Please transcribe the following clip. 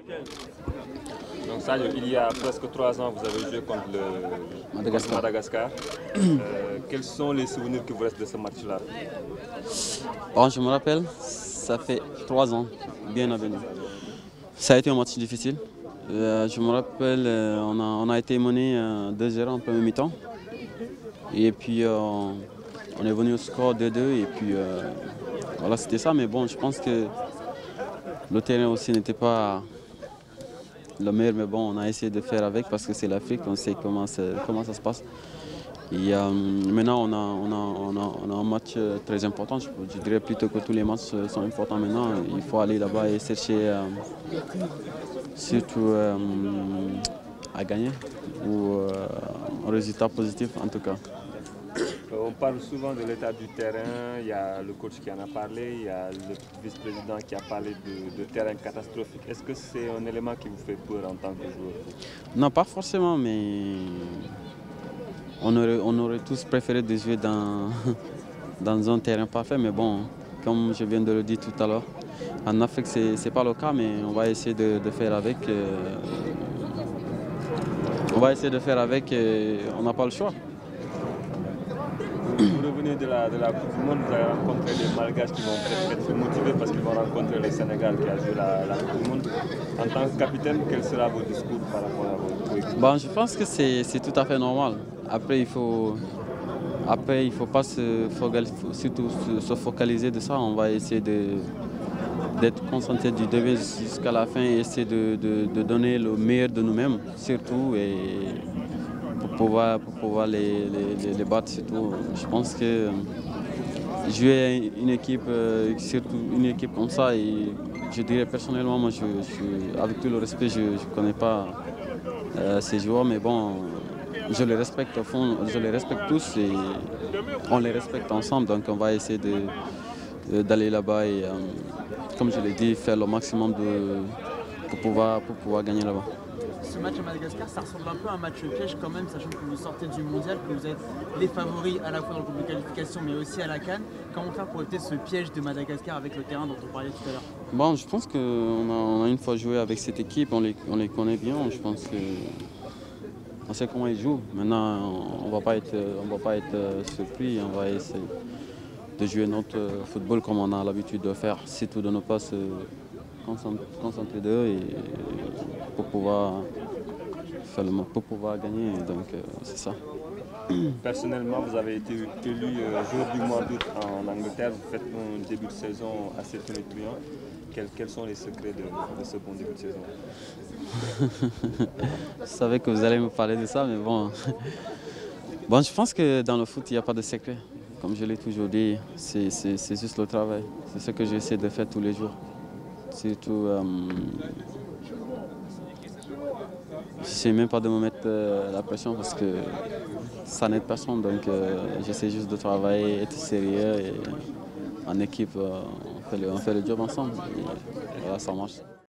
Donc Sadio, il y a presque 3 ans, vous avez joué contre le Madagascar. Quels sont les souvenirs qui vous restent de ce match-là? Bon, je me rappelle, ça fait 3 ans, bien avenu. Ça a été un match difficile. Je me rappelle, on a été mené 2-0 en premier mi-temps. Et puis on est venu au score 2-2 et puis voilà, c'était ça. Mais bon, je pense que le terrain aussi n'était pas le meilleur, mais bon, on a essayé de faire avec parce que c'est l'Afrique, on sait comment ça se passe. Et maintenant, on a un match très important. Je dirais plutôt que tous les matchs sont importants maintenant. Il faut aller là-bas et chercher surtout à gagner ou un résultat positif en tout cas. On parle souvent de l'état du terrain, il y a le coach qui en a parlé, il y a le vice-président qui a parlé de terrain catastrophique. Est-ce que c'est un élément qui vous fait peur en tant que joueur? Non, pas forcément, mais on aurait tous préféré de jouer dans, dans un terrain parfait. Mais bon, comme je viens de le dire tout à l'heure, en Afrique, ce n'est pas le cas, mais on va essayer de faire avec. On va essayer de faire avec, on n'a pas le choix. Vous revenez de la Coupe du Monde, vous avez rencontré des Malgaches qui vont être motivés parce qu'ils vont rencontrer le Sénégal qui a joué la Coupe du Monde. En tant que capitaine, quel sera votre discours par rapport à votre équipe? Bon, je pense que c'est tout à fait normal. Après, il faut pas surtout se focaliser de ça. On va essayer d'être concentré du début jusqu'à la fin et essayer de donner le meilleur de nous-mêmes, surtout. Et pour pouvoir les battre, surtout. Je pense que jouer une équipe, surtout une équipe comme ça, et je dirais personnellement, moi, avec tout le respect, je ne connais pas ces joueurs, mais bon, je les respecte au fond, je les respecte tous et on les respecte ensemble, donc on va essayer d'aller là-bas et, comme je l'ai dit, faire le maximum pour pouvoir gagner là-bas. Ce match à Madagascar, ça ressemble un peu à un match piège quand même, sachant que vous sortez du mondial, que vous êtes les favoris à la fois dans le groupe de qualification mais aussi à la CAN. Comment faire pour éviter ce piège de Madagascar avec le terrain dont on parlait tout à l'heure? Bon, je pense qu'on a une fois joué avec cette équipe, on les connaît bien, je pense qu'on sait comment ils jouent. Maintenant, on ne va pas être surpris, on va essayer de jouer notre football comme on a l'habitude de faire, surtout de ne pas se concentrer d'eux et pour pouvoir gagner, donc c'est ça. Personnellement, vous avez été élu joueur du mois d'août en Angleterre, vous faites un début de saison assez tonitruant. Quels sont les secrets de ce bon début de saison? Je savais que vous allez me parler de ça, mais bon. Bon, je pense que dans le foot, il n'y a pas de secret. Comme je l'ai toujours dit, c'est juste le travail. C'est ce que j'essaie de faire tous les jours. Surtout, je n'essaie même pas de me mettre la pression parce que ça n'aide personne. Donc, j'essaie juste de travailler, être sérieux et en équipe, on fait le job ensemble. Et voilà, ça marche.